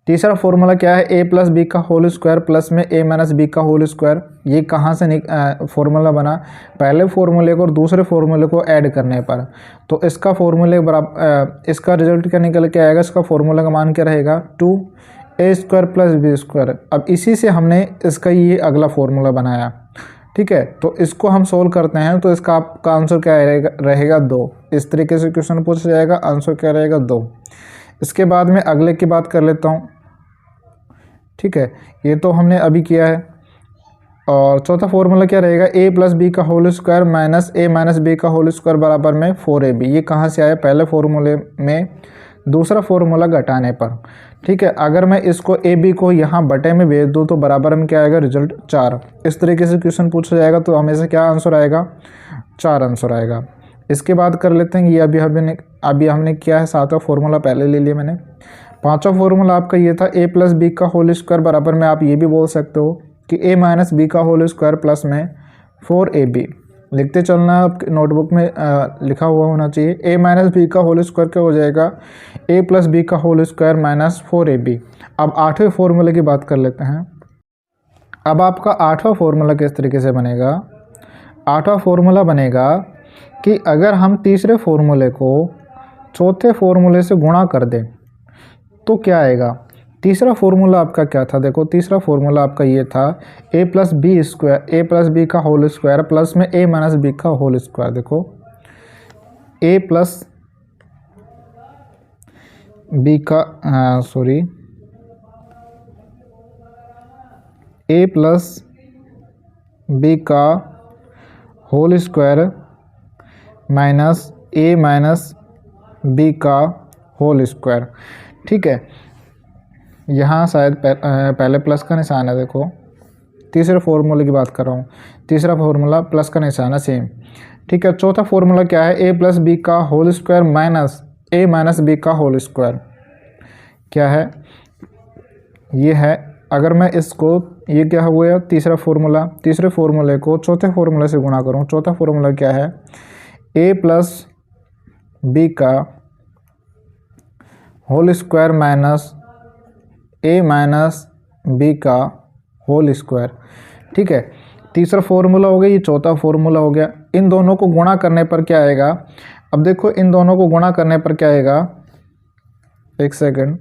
तीसरा फॉर्मूला क्या है a प्लस बी का होल स्क्वायर प्लस में a माइनस बी का होल स्क्वायर। ये कहाँ से फॉर्मूला बना, पहले फॉर्मूले को और दूसरे फॉर्मूले को ऐड करने पर, तो इसका फॉर्मूले बराबर इसका रिजल्ट क्या निकल के आएगा, इसका फॉर्मूला का मान क्या रहेगा 2a square plus B square. अब इसी से हमने इसका ये अगला फॉर्मूला बनाया, ठीक है। तो इसको हम सोल्व करते हैं, तो इसका आपका आंसर क्या रहेगा 2। इस तरीके से क्वेश्चन पूछा जाएगा, आंसर क्या रहेगा 2। इसके बाद में अगले की बात कर लेता हूँ, ठीक है। ये तो हमने अभी किया है। और चौथा फॉर्मूला क्या रहेगा a प्लस बी का whole square minus a minus B का होल स्क्वायर बराबर में 4ab। ये कहाँ से आया, पहले फॉर्मूले में दूसरा फॉर्मूला घटाने पर, ठीक है। अगर मैं इसको ab को यहाँ बटे में भेज दूँ तो बराबर में क्या आएगा रिजल्ट 4। इस तरीके से क्वेश्चन पूछा जाएगा तो हमेशा क्या आंसर आएगा 4 आंसर आएगा। इसके बाद कर लेते हैं, ये अभी हमने किया है, सातवां फॉर्मूला पहले ले लिया मैंने। पांचवा फॉर्मूला आपका ये था a प्लस बी का होल स्क्वायर बराबर में, आप ये भी बोल सकते हो कि a माइनस बी का होल स्क्वायर प्लस में 4ab। लिखते चलना, आपके नोटबुक में लिखा हुआ होना चाहिए। a माइनस बी का होल स्क्वायर क्या हो जाएगा a प्लस बी का होल स्क्वायर माइनस 4ab। अब आठवें फॉर्मूले की बात कर लेते हैं। अब आपका आठवां फॉर्मूला किस तरीके से बनेगा, आठवां फॉर्मूला बनेगा कि अगर हम तीसरे फॉर्मूले को चौथे फॉर्मूले से गुणा कर दें तो क्या आएगा। तीसरा फॉर्मूला आपका क्या था, देखो तीसरा फॉर्मूला आपका ये था a plus B square, a plus B का होल स्क्वायर प्लस में a माइनस बी का होल स्क्वायर। देखो a प्लस बी का a प्लस बी का whole square minus a minus B का होल स्क्वायर, ठीक है। यहाँ शायद पहले प्लस का निशान है, देखो तीसरे फॉर्मूले की बात कर रहा हूँ, तीसरा फॉर्मूला प्लस का निशान है सेम, ठीक है। चौथा फॉर्मूला क्या है a प्लस बी का whole square minus a minus B का होल स्क्वायर, क्या है ये है। अगर मैं इसको, ये क्या हुआ तीसरा फॉर्मूला, तीसरे फॉर्मूले को चौथे फॉर्मूले से गुणा करूँ, चौथा फॉर्मूला क्या है a प्लस बी का whole square minus a minus B का होल स्क्वायर, ठीक है। तीसरा फॉर्मूला हो गया, ये चौथा फॉर्मूला हो गया। इन दोनों को गुणा करने पर क्या आएगा, अब देखो इन दोनों को गुणा करने पर क्या आएगा, एक सेकंड,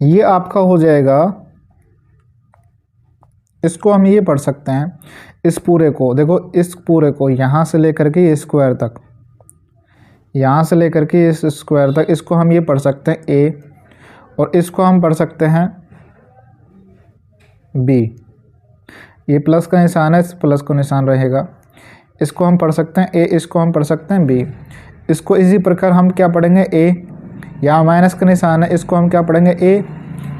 ये आपका हो जाएगा, इसको हम ये पढ़ सकते हैं, इस पूरे को देखो, इस पूरे को यहाँ से लेकर के ये स्क्वायर तक, यहाँ से लेकर के इस स्क्वायर तक, इसको हम ये पढ़ सकते हैं a और इसको हम पढ़ सकते हैं b। ये प्लस का निशान है, इस प्लस को निशान रहेगा, इसको हम पढ़ सकते हैं a, इसको हम पढ़ सकते हैं b। इसको इसी प्रकार हम क्या पढ़ेंगे a, यहाँ माइनस का निशान है, इसको हम क्या पढ़ेंगे a,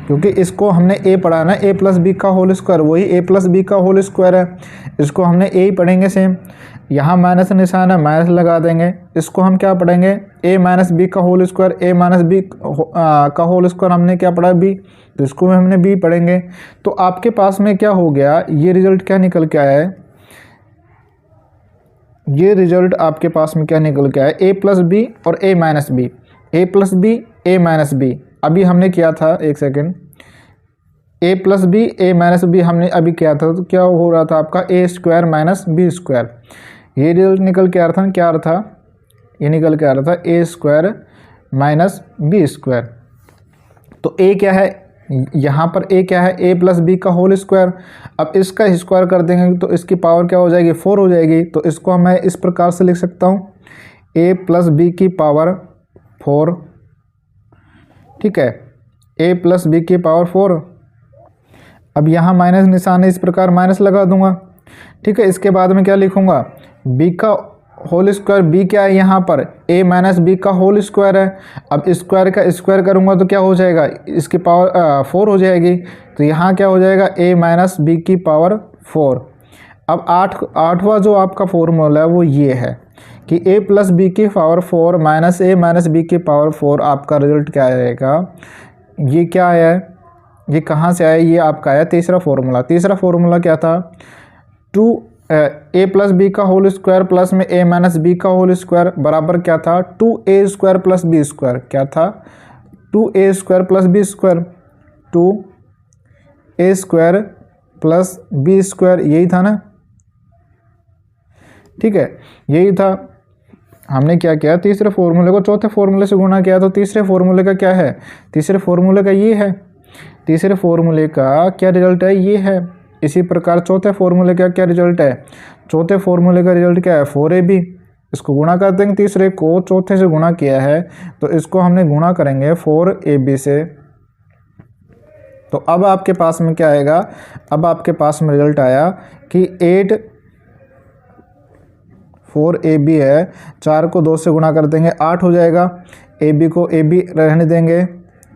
क्योंकि इसको हमने a पढ़ाना है, a प्लस बी का होल स्क्वायर, वही a प्लस बी का होल स्क्वायर है, इसको हमने a ही पढ़ेंगे सेम। यहाँ माइनस निशान है, माइनस लगा देंगे। इसको हम क्या पढ़ेंगे, a माइनस बी का whole square, a minus B का होल स्क्वायर हमने क्या पढ़ा b, तो इसको हमने b पढ़ेंगे। तो आपके पास में क्या हो गया, ये रिजल्ट क्या निकल के आया है, ये रिजल्ट आपके पास में क्या निकल के आया, a प्लस बी और a minus B, a plus B a minus B. अभी हमने किया था, एक second, a plus B a minus B हमने अभी किया था, तो क्या हो रहा था आपका a square minus B square. ये रिजल्ट निकल के आ रहा था, क्या आ रहा था, ये निकल के आ रहा था a square minus B square. तो a क्या है, यहाँ पर a क्या है, a प्लस बी का होल स्क्वायर। अब इसका स्क्वायर कर देंगे तो इसकी पावर क्या हो जाएगी, 4 हो जाएगी। तो इसको मैं इस प्रकार से लिख सकता हूँ, a प्लस बी की पावर 4, ठीक है, a प्लस बी की पावर 4। अब यहाँ माइनस निशान है, इस प्रकार माइनस लगा दूंगा, ठीक है। इसके बाद में क्या लिखूंगा, b का होल स्क्वायर, b क्या है यहाँ पर, a माइनस बी का होल स्क्वायर है। अब स्क्वायर का स्क्वायर करूँगा तो क्या हो जाएगा, इसकी पावर 4 हो जाएगी। तो यहाँ क्या हो जाएगा, a माइनस बी की पावर 4। अब आठवां जो आपका फॉर्मूला है वो ये है कि a प्लस बी की power 4 minus a minus B की पावर 4। आपका रिजल्ट क्या आएगा, ये क्या आया है, ये कहाँ से आया, ये आपका आया तीसरा फॉर्मूला। तीसरा फॉर्मूला क्या था, a प्लस बी का होल स्क्वायर प्लस में a माइनस बी का होल स्क्वायर बराबर क्या था, 2a square plus B square. क्या था, 2a square plus B square, 2a square plus B square, यही था ना, ठीक है, यही था। हमने क्या किया, तीसरे फॉर्मूले को चौथे फॉर्मूले से गुणा किया। तो तीसरे फॉर्मूले का क्या है, तीसरे फॉर्मूले का ये है, तीसरे फॉर्मूले का क्या रिजल्ट है, ये है। इसी प्रकार चौथे फॉर्मूले का क्या रिजल्ट है, चौथे फॉर्मूले का रिजल्ट क्या है, 4ab। इसको गुणा कर देंगे, तीसरे को चौथे से गुणा किया है तो इसको हमने गुणा करेंगे 4ab से। तो अब आपके पास में क्या आएगा, अब आपके पास में रिजल्ट आया कि 4ab है, 4 को 2 से गुणा कर देंगे 8 हो जाएगा। ab को ab रहने देंगे,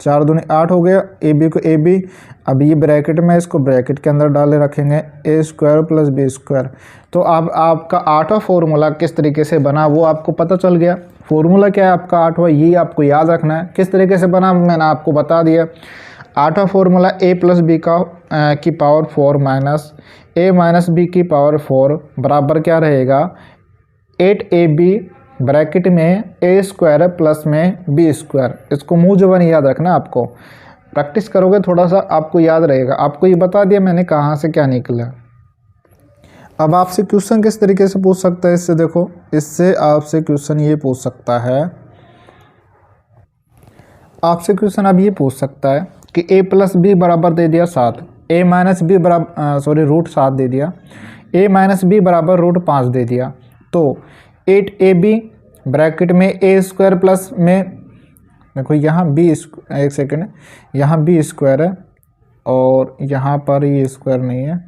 4 दूनी 8 हो गया, ab को ab। अब ये ब्रैकेट में, इसको ब्रैकेट के अंदर डाले रखेंगे, a square plus B square. तो अब आपका आठवां फॉर्मूला किस तरीके से बना वो आपको पता चल गया। फॉर्मूला क्या है आपका आठवां, ये आपको याद रखना है। किस तरीके से बना मैंने आपको बता दिया। आठवां फॉर्मूला a प्लस बी की power 4 minus a minus B की पावर 4 बराबर क्या रहेगा, 8ab ब्रैकेट में a स्क्वायर प्लस में b स्क्वायर। इसको मुँह ज़बानी याद रखना, आपको प्रैक्टिस करोगे थोड़ा सा आपको याद रहेगा। आपको ये बता दिया मैंने कहाँ से क्या निकला। अब आपसे क्वेश्चन किस तरीके से पूछ सकता है, इससे देखो, इससे आपसे क्वेश्चन ये पूछ सकता है, आपसे क्वेश्चन अब ये पूछ सकता है कि a प्लस बी बराबर दे दिया 7, a माइनस बी बराबर रूट 7 दे दिया, a माइनस बी बराबर रूट 5 दे दिया। तो 8ab ब्रैकेट में a स्क्वायर प्लस में, देखो यहाँ b, एक सेकेंड, यहाँ b स्क्वायर है और यहाँ पर ये स्क्वायर नहीं है,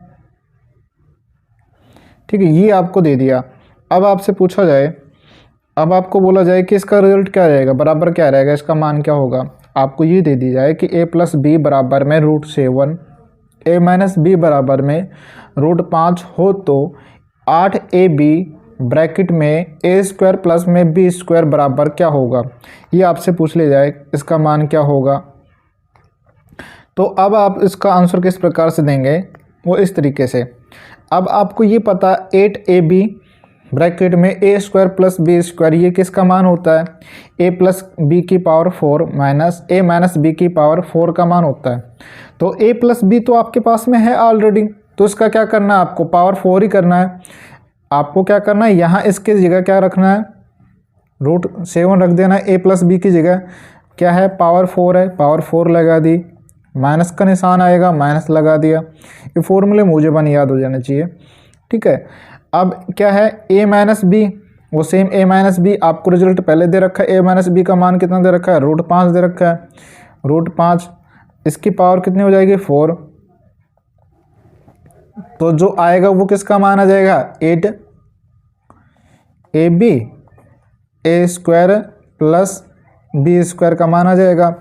ठीक है, ये आपको दे दिया। अब आपसे पूछा जाए, अब आपको बोला जाए कि इसका रिजल्ट क्या रहेगा, बराबर क्या रहेगा, इसका मान क्या होगा। आपको ये दे दी जाए कि a प्लस बी बराबर में रूट 7, a माइनस बी बराबर में रूट 5 हो तो 8ab ब्रैकेट में a स्क्वायर प्लस में b स्क्वायर बराबर क्या होगा। ये आपसे पूछ ले जाए इसका मान क्या होगा। तो अब आप इसका आंसर किस प्रकार से देंगे, वो इस तरीके से। अब आपको ये पता 8ab ब्रैकेट में a square plus B square, ये किसका मान होता है, a प्लस बी की power 4 minus a minus B की पावर 4 का मान होता है। तो a प्लस बी तो आपके पास में है ऑलरेडी, तो इसका क्या करना है, आपको पावर 4 ही करना है। आपको क्या करना है, यहाँ इसके जगह क्या रखना है, रूट 7 रख देना है। a प्लस बी की जगह क्या है, पावर 4 है, पावर 4 लगा दी, माइनस का निशान आएगा, माइनस लगा दिया। ये फॉर्मूले मुझे बन याद हो जाने चाहिए, ठीक है। अब क्या है, a माइनस बी, वो सेम a माइनस बी आपको रिजल्ट पहले दे रखा है। a माइनस बी का मान कितना दे रखा है, रूट 5 दे रखा है, रूट 5, इसकी पावर कितनी हो जाएगी 4। तो जो आएगा वो किसका मान आ जाएगा, 8ab a square plus B square का मान आ जाएगा।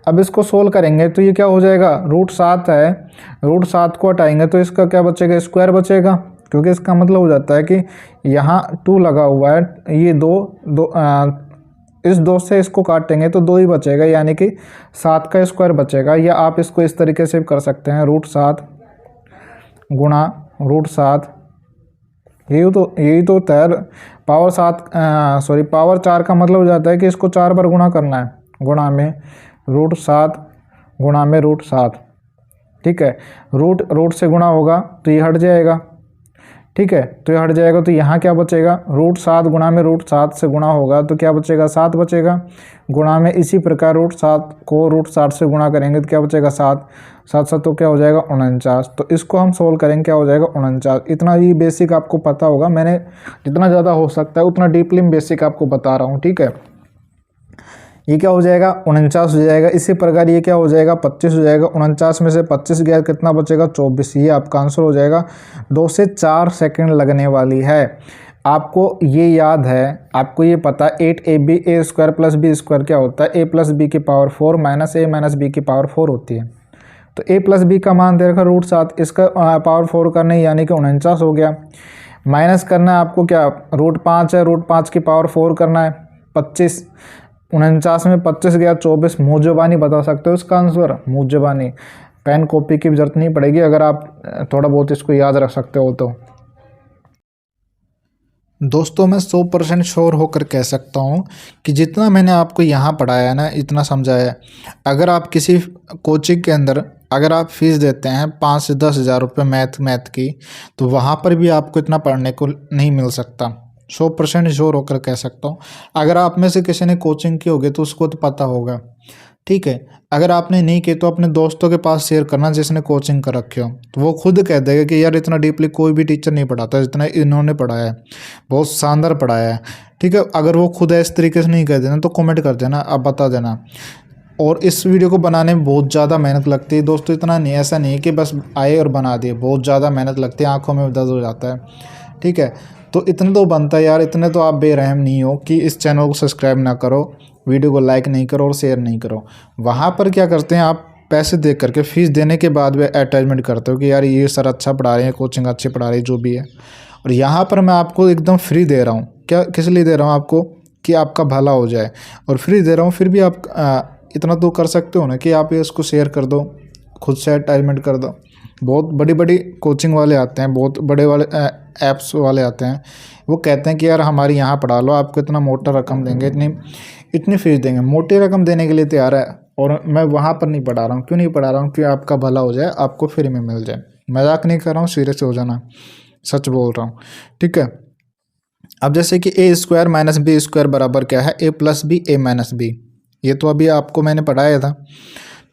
अब इसको सोल्व करेंगे तो ये क्या हो जाएगा, रूट 7 है, रूट 7 को हटाएंगे तो इसका क्या बचेगा, स्क्वायर बचेगा। क्योंकि इसका मतलब हो जाता है कि यहाँ 2 लगा हुआ है, ये इस 2 से इसको काटेंगे तो 2 ही बचेगा, यानी कि 7 का स्क्वायर बचेगा। या आप इसको इस तरीके से कर सकते हैं, √7 गुणा √7, यही तो होता है पावर 7 पावर 4 का मतलब हो जाता है कि इसको 4 बार गुणा करना है, गुणा में √7 गुणा में √7। ठीक है, रूट से गुणा होगा तो ये हट जाएगा। ठीक है, तो ये हट जाएगा तो यहाँ क्या बचेगा, √7 गुणा में √7 से गुणा होगा तो क्या बचेगा, 7 बचेगा। गुणा में इसी प्रकार √7 को √7 से गुणा करेंगे तो क्या बचेगा, 7 7 तो क्या हो जाएगा 49। तो इसको हम सोल्व करेंगे, क्या हो जाएगा 49। इतना ही बेसिक आपको पता होगा, मैंने जितना ज़्यादा हो सकता है उतना डीपली बेसिक आपको बता रहा हूँ। ठीक है, ये क्या हो जाएगा 49 हो जाएगा। इसी प्रकार ये क्या हो जाएगा 25 हो जाएगा। 49 में से 25 गया कितना बचेगा 24। ये आपका आंसर हो जाएगा। 2 से 4 सेकंड लगने वाली है। आपको ये याद है, आपको ये पता 8ab a² + b² क्या होता है, a + b की पावर 4 - a - b की पावर 4 होती है। तो a + b का मान दे रखा √7, इसका पावर 4 करने यानी कि 49 हो गया। माइनस करना है आपको क्या, √5 है, √5 की पावर 4 करना है 25। 49 में 25 गया 24। मुँह ज़बानी बता सकते हो इसका आंसर, मुँह ज़बानी। पेन कॉपी की जरूरत नहीं पड़ेगी अगर आप थोड़ा बहुत इसको याद रख सकते हो तो। दोस्तों मैं 100% श्योर होकर कह सकता हूँ कि जितना मैंने आपको यहाँ पढ़ाया है ना, इतना समझाया है, अगर आप किसी कोचिंग के अंदर अगर आप फीस देते हैं 5 से 10 हज़ार रुपये मैथ की, तो वहाँ पर भी आपको इतना पढ़ने को नहीं मिल सकता। 100% श्योर होकर कह सकता हूँ। अगर आप में से किसी ने कोचिंग की होगी तो उसको तो पता होगा। ठीक है, अगर आपने नहीं की तो अपने दोस्तों के पास शेयर करना जिसने कोचिंग कर रखे हो, तो वो खुद कह देगा कि यार इतना डीपली कोई भी टीचर नहीं पढ़ाता जितना इन्होंने पढ़ाया है, बहुत शानदार पढ़ाया है। ठीक है, अगर वो खुद इस तरीके से नहीं कह देना तो कमेंट कर देना, आप बता देना। और इस वीडियो को बनाने में बहुत ज़्यादा मेहनत लगती है दोस्तों, इतना नहीं, ऐसा नहीं है कि बस आए और बना दिए, बहुत ज़्यादा मेहनत लगती है, आँखों में दर्द हो जाता है। ठीक है, तो इतने तो बनता है यार, इतने तो आप बेरहम नहीं हो कि इस चैनल को सब्सक्राइब ना करो, वीडियो को लाइक नहीं करो और शेयर नहीं करो। वहाँ पर क्या करते हैं आप, पैसे दे करके फीस देने के बाद भी अटैचमेंट करते हो कि यार ये सर अच्छा पढ़ा रहे हैं, कोचिंग अच्छी पढ़ा रही है, जो भी है। और यहाँ पर मैं आपको एकदम फ्री दे रहा हूँ। क्या, किस लिए दे रहा हूँ आपको, कि आपका भला हो जाए, और फ्री दे रहा हूँ। फिर भी आप इतना तो कर सकते हो ना कि आप इसको शेयर कर दो, खुद से अटैचमेंट कर दो। बहुत बड़ी बड़ी कोचिंग वाले आते हैं, बहुत बड़े वाले ऐप्स वाले आते हैं, वो कहते हैं कि यार हमारी यहाँ पढ़ा लो, आपको इतना मोटा रकम देंगे, इतनी फीस देंगे, मोटी रकम देने के लिए तैयार है। और मैं वहाँ पर नहीं पढ़ा रहा हूँ। क्यों नहीं पढ़ा रहा हूँ, कि आपका भला हो जाए, आपको फ्री में मिल जाए। मजाक नहीं कर रहा हूँ, सीरियस हो जाना, सच बोल रहा हूँ। ठीक है, अब जैसे कि a² - b² बराबर क्या है, a + b a - b। ये तो अभी आपको मैंने पढ़ाया था।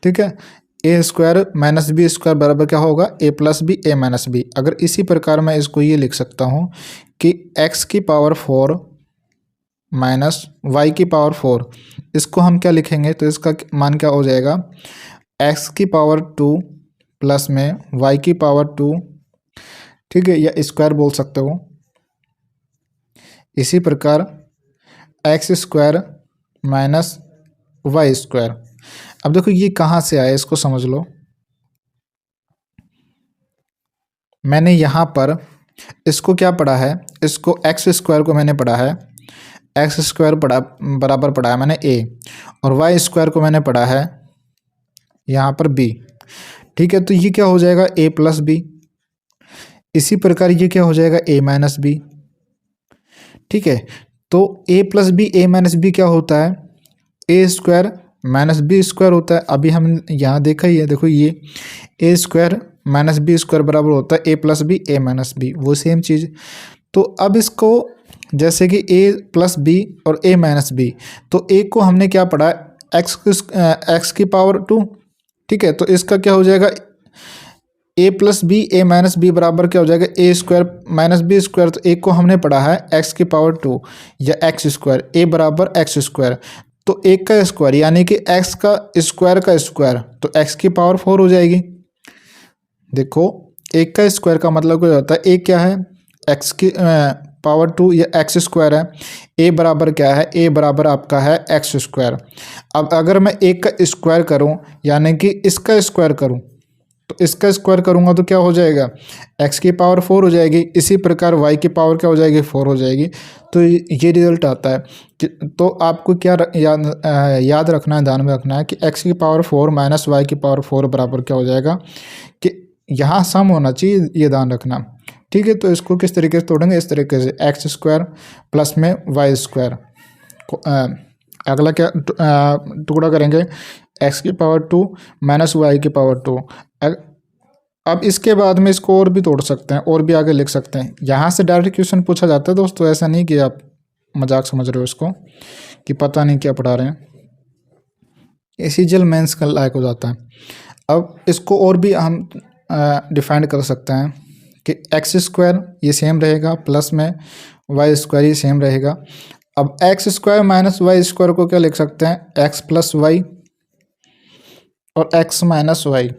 ठीक है, a² - b² बराबर क्या होगा, a + b a - b। अगर इसी प्रकार मैं इसको ये लिख सकता हूँ कि x की पावर 4 माइनस y की पावर 4, इसको हम क्या लिखेंगे, तो इसका मान क्या हो जाएगा, x की पावर 2 प्लस में y की पावर 2। ठीक है, या स्क्वायर बोल सकते हो। इसी प्रकार x² माइनस y²। अब देखो ये कहाँ से आया, इसको समझ लो। मैंने यहाँ पर इसको क्या पढ़ा है, इसको x² को मैंने पढ़ा है, x² बराबर पढ़ा है मैंने a, और y² को मैंने पढ़ा है यहाँ पर b। ठीक है, तो ये क्या हो जाएगा a + b। इसी प्रकार ये क्या हो जाएगा a - b। ठीक है, तो a + b a - b क्या होता है, a² - b² होता है। अभी हम यहाँ देखा ही है, देखो ये a² - b² बराबर होता है a + b a - b, वो सेम चीज़। तो अब इसको जैसे कि a + b और a - b, तो a को हमने क्या पढ़ा, x की पावर 2। ठीक है, तो इसका क्या हो जाएगा, a + b a - b बराबर क्या हो जाएगा, a² - b²। तो a को हमने पढ़ा है x की पावर 2 या x², a बराबर x²। तो 1 का स्क्वायर यानी कि x का स्क्वायर का स्क्वायर, तो x की पावर 4 हो जाएगी। देखो 1 का स्क्वायर का मतलब क्या होता है, a क्या है, x की पावर 2 या x² है। a बराबर क्या है, a बराबर आपका है x²। अब अगर मैं 1 का स्क्वायर करूं यानी कि इसका स्क्वायर करूं, तो इसका स्क्वायर करूँगा तो क्या हो जाएगा, x की पावर 4 हो जाएगी। इसी प्रकार y की पावर क्या हो जाएगी, 4 हो जाएगी। तो ये रिजल्ट आता है तो आपको क्या याद रखना है, ध्यान में रखना है कि x की पावर 4 माइनस y की पावर 4 बराबर क्या हो जाएगा कि यहाँ सम होना चाहिए, ये ध्यान रखना। ठीक है, तो इसको किस तरीके से तोड़ेंगे, इस तरीके से एक्स स्क्वायर प्लस में वाई स्क्वायर। अगला क्या टुकड़ा करेंगे, एक्स की पावर 2 माइनस वाई की पावर 2। अब इसके बाद में इसको और भी तोड़ सकते हैं, और भी आगे लिख सकते हैं। यहाँ से डायरेक्ट क्वेश्चन पूछा जाता है दोस्तों, ऐसा नहीं कि आप मजाक समझ रहे हो इसको कि पता नहीं क्या पढ़ा रहे हैं, इसी जल मेंस का लायक हो जाता है। अब इसको और भी हम डिफाइन कर सकते हैं कि एक्स स्क्वायर ये सेम रहेगा प्लस में वाई स्क्वायर ये सेम रहेगा। अब X square minus Y square को क्या लिख सकते हैं, एक्स प्लस वाई और एक्स माइनस वाई,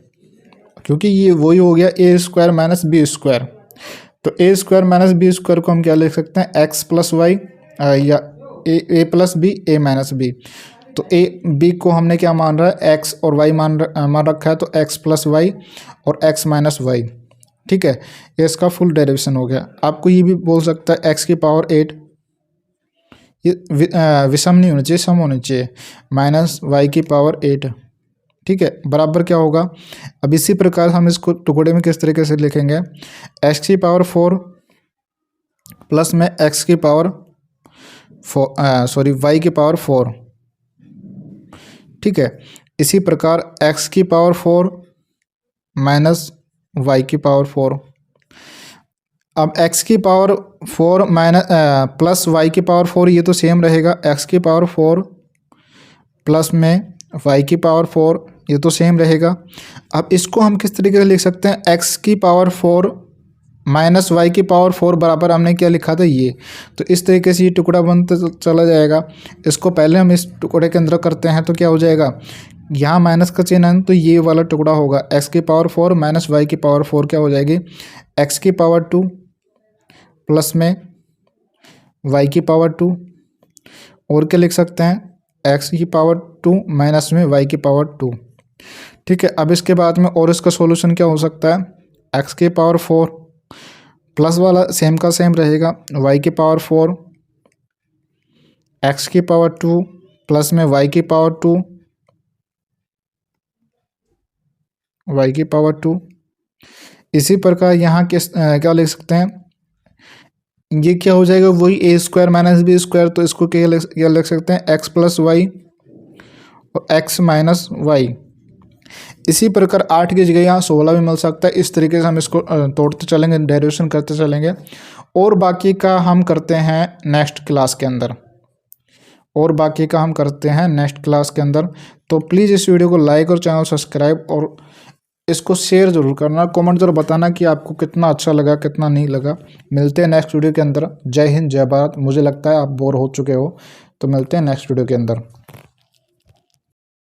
क्योंकि ये वही हो गया A square minus B square. तो A square minus B square को हम क्या लिख सकते हैं, एक्स प्लस वाई या ए प्लस बी ए माइनस बी। तो ए बी को हमने क्या मान रहा है, एक्स और वाई मान रखा है, तो एक्स प्लस वाई और एक्स माइनस वाई। ठीक है, ये इसका फुल डेरिवेशन हो गया। आपको ये भी बोल सकता है एक्स की पावर 8, ये विषम नहीं होना चाहिए, सम होनी चाहिए, माइनस वाई की पावर 8। ठीक है, बराबर क्या होगा। अब इसी प्रकार हम इसको टुकड़े में किस तरीके से लिखेंगे, एक्स की पावर 4 प्लस में एक्स की पावर वाई की पावर 4। ठीक है, इसी प्रकार x की पावर 4 माइनस वाई की पावर 4। अब x की पावर 4 माइनस प्लस वाई की पावर 4 ये तो सेम रहेगा, x की पावर 4 प्लस में y की पावर 4 ये तो सेम रहेगा। अब इसको हम किस तरीके से लिख सकते हैं, x की पावर 4 माइनस वाई की पावर 4 बराबर हमने क्या लिखा था ये। तो इस तरीके से ये टुकड़ा बनते चला जाएगा। इसको पहले हम इस टुकड़े के अंदर करते हैं तो क्या हो जाएगा, यहाँ माइनस का चिन्ह है तो ये वाला टुकड़ा होगा, x की पावर 4 माइनस वाई की पावर 4 क्या हो जाएगी, x की पावर 2 प्लस में y की पावर 2। और क्या लिख सकते हैं, x की पावर 2 माइनस में y की पावर 2। ठीक है, अब इसके बाद में और इसका सॉल्यूशन क्या हो सकता है, x की पावर 4 प्लस वाला सेम का सेम रहेगा, y की पावर 4 x की पावर 2 प्लस में y की पावर 2 y की पावर 2। इसी प्रकार यहाँ किस क्या लिख सकते हैं, ये क्या हो जाएगा, वही ए स्क्वायर माइनस बी स्क्वायर। तो इसको क्या लिख सकते हैं, एक्स प्लस वाई और एक्स माइनस वाई। इसी प्रकार 8 की जगह यहाँ 16 भी मिल सकता है। इस तरीके से हम इसको तोड़ते चलेंगे, डेरिवेशन करते चलेंगे, और बाकी का हम करते हैं नेक्स्ट क्लास के अंदर। तो प्लीज़ इस वीडियो को लाइक और चैनल सब्सक्राइब और इसको शेयर ज़रूर करना, कमेंट ज़रूर बताना कि आपको कितना अच्छा लगा कितना नहीं लगा। मिलते हैं नेक्स्ट वीडियो के अंदर। जय हिंद जय भारत। मुझे लगता है आप बोर हो चुके हो, तो मिलते हैं नेक्स्ट वीडियो के अंदर।